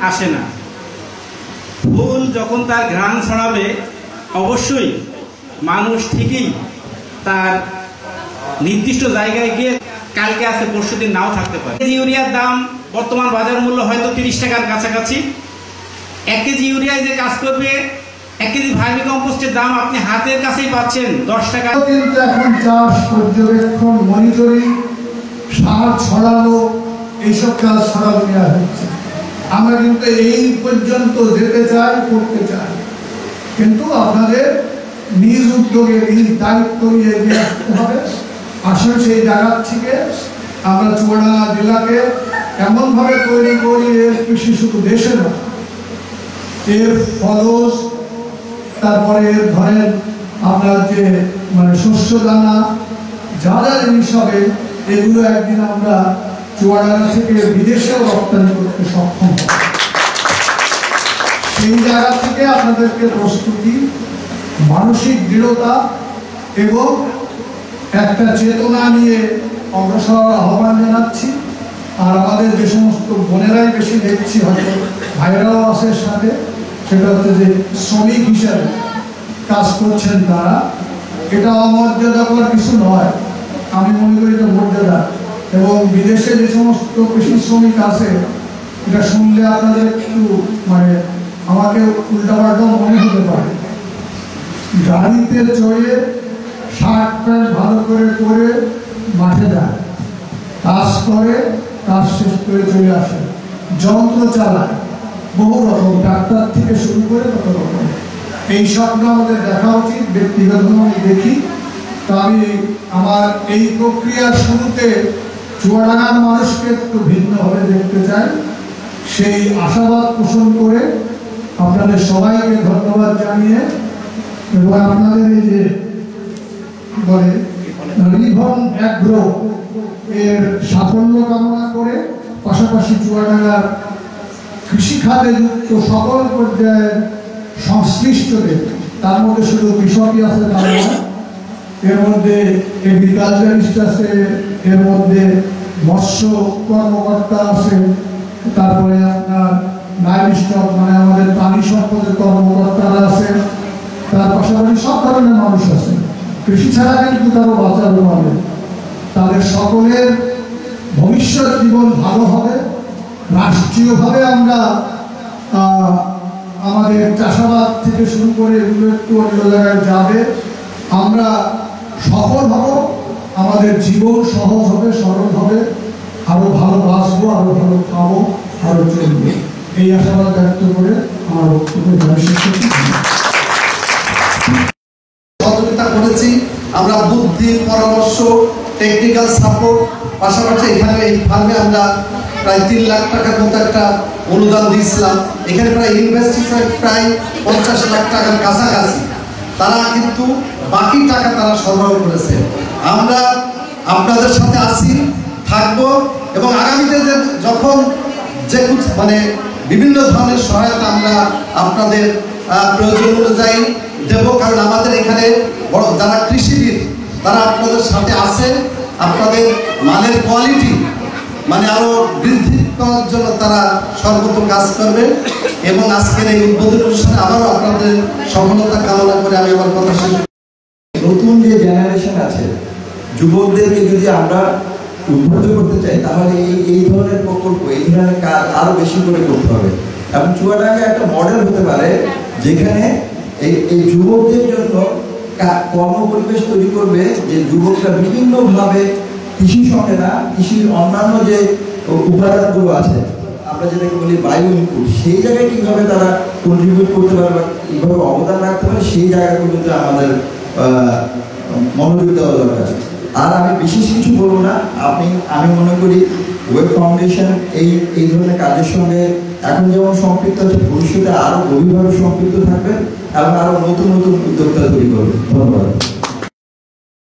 আসে না। ফুল যখন তার ঘ্রাণ ছড়াবে অবশ্যই মানুষ ঠিকই তার নির্দিষ্ট জায়গায় গিয়ে কালকে আছে পরশুদিন নাও থাকতে পারে। ইউরিয়ার দাম বর্তমান বাজার মূল্য হয়তো 30 টাকার কাছাকাছি। 1 কেজি ইউরিয়ায় যে কাজ করবে 1 কেজি ভার্মি কম্পোস্টের দাম আপনি হাতের কাছেই পাচ্ছেন 10 টাকা। কিন্তু এখন চাষ, পর্যবেক্ষণ, মনিটরিং, সার ছড়ানো, এইসব কাজ সারা দুনিয়া হচ্ছে। আমরা কিন্তু এই পর্যন্ত যেতে চাই, করতে চাই, কিন্তু আপনাদের নিজ উদ্যোগে নিজ দায়িত্ব নিয়ে এগিয়ে আসতে হবে। আসলে সেই জায়গা থেকে আমরা চুয়াডাঙ্গা জেলাকে এমনভাবে তৈরি করি, এর কৃষি শুধু দেশে না, এর ফলস, তারপরে ধরেন আপনার যে শস্য দানা, যা যা জিনিস হবে, এগুলো একদিন আমরা চুয়াডাঙ্গা থেকে বিদেশেও রপ্তানি করতে সক্ষম হব। সেই জায়গা থেকে আপনাদেরকে প্রস্তুতি, মানসিক দৃঢ়তা এবং একটা চেতনা নিয়ে অগ্রসর আহ্বান জানাচ্ছি। আর আমাদের যে সমস্ত বোনেরাই বেশি দেখছি, হয়তো ভাইরাও আছে সাথে, সেটা হচ্ছে যে শ্রমিক হিসাবে কাজ করছেন তারা। এটা অমর্যাদাকর কিছু নয়, আমি মনে করি এটা মর্যাদা। এবং বিদেশে যে সমস্ত কৃষি শ্রমিক আছে, এটা শুনলে আপনাদের একটু আমাকে উল্টাপাল্টা মনে হতে পারে। গাড়িতে চড়ে শার্ট প্যান্ট ভালো করে মাঠে যায়, কাজ করে, কাজ শেষ করে চলে আসে, যন্ত্র চালায়, বহু রকম, ডাক্তার থেকে শুরু করে কত রকম। এই স্বপ্ন আমাদের দেখা উচিত, ব্যক্তিগত আমি দেখি। তো আমি আমার এই প্রক্রিয়ার শুরুতে চুয়াডাঙ্গার মানুষকে একটু ভিন্নভাবে দেখতে চাই, সেই আশাবাদ পোষণ করে আপনাদের সবাইকে ধন্যবাদ জানিয়ে এবং আপনাদের এই যে বলে রিভন অ্যাগ্রো এর সাফল্য কামনা করে, পাশাপাশি চুয়াডাঙ্গার কৃষিখাতে যুক্ত সকল পর্যায়ের সংশ্লিষ্টদের, তার মধ্যে শুধু কৃষকই আছে তা নয়, এর মধ্যে এগ্রিকালচারিস্ট আছে, এর মধ্যে মৎস্য কর্মকর্তা আছে, তারপরে আপনার লাইভস্টক আমাদের প্রাণী সম্পদের কর্মকর্তারা আছে, তার পাশাপাশি সব ধরনের মানুষ আছে। কৃষি ছাড়া কিন্তু তারও বাঁচার পাবে। তাদের সকলের ভবিষ্যৎ জীবন ভালো হবে। রাষ্ট্রীয়ভাবে আমরা আমাদের চাষাবাদ থেকে শুরু করে এগুলো একটু অন্য জায়গায় যাবে, আমরা সফল হব, আমাদের জীবন সহজ হবে, সরল হবে, আরো ভালো বাঁচবো, আরো ভালো খাবো, আরো চলবে। এই আশাবাদ ব্যক্ত করে আমার বক্তব্য সহযোগিতা করেছি আমরা, বুদ্ধি, পরামর্শ, টেকনিক্যাল সাপোর্ট, পাশাপাশি এখানে এই ফার্মে আমরা প্রায় 3 লাখ টাকার মতো একটা অনুদান দিয়েছিলাম। এখানে প্রায় ইনভেস্টমেন্ট প্রায় 50 লাখ টাকার কাছাকাছি। তারা কিন্তু বাকি টাকা তারা সরবরাহ করেছে। আমরা আপনাদের সাথে আছি, থাকবো এবং আগামীতে যখন যে বিভিন্ন ধরনের সহায়তা আমরা আপনাদের প্রয়োজন অনুযায়ী দেব। কারণ আমাদের এখানে যারা কৃষিবিদ তারা আপনাদের সাথে আছে, আপনাদের মালের কোয়ালিটি আরো বৃদ্ধি করার জন্য তারা সর্বত কাজ করবে। এবং আজকের এই উদ্বোধন অনুষ্ঠানে আবারও আপনাদের সফলতা কামনা করে আমি আমার কথা শেষ। নতুন যে জেনারেশন আছে, যুবকদেরকে যদি আমরা উদ্বুদ্ধ করতে চাই, তাহলে এই ধরনের প্রকল্প, এই ধরনের কাজ আরো বেশি করে করতে হবে। এবং চুয়াডাঙ্গা একটা মডেল হতে পারে যেখানে এই যুবকদের জন্য কর্মপরিবেশ তৈরি করবে, যে যুবকরা বিভিন্নভাবে কৃষির সঙ্গে না, কৃষির অন্যান্য যে উপাদানগুলো আছে, আমরা যেটাকে বলি বায়ো ইনপুট, সেই জায়গায় কিভাবে তারা কন্ট্রিবিউট করতে পারে বা কিভাবে অবদান রাখতে পারে, সেই জায়গাগুলোতে আমাদের মনোযোগ দেওয়া দরকার। আর আমি বিশেষ কিছু বলবো না, আমি মনে করি ওয়েব ফাউন্ডেশন এই ধরনের কাজের সঙ্গে এখন যেমন সম্পৃক্ত আছে, ভবিষ্যতে আরো গভীরভাবে সম্পৃক্ত থাকবে এবং আরো নতুন নতুন উদ্যোক্তা তৈরি করবে। ধন্যবাদ।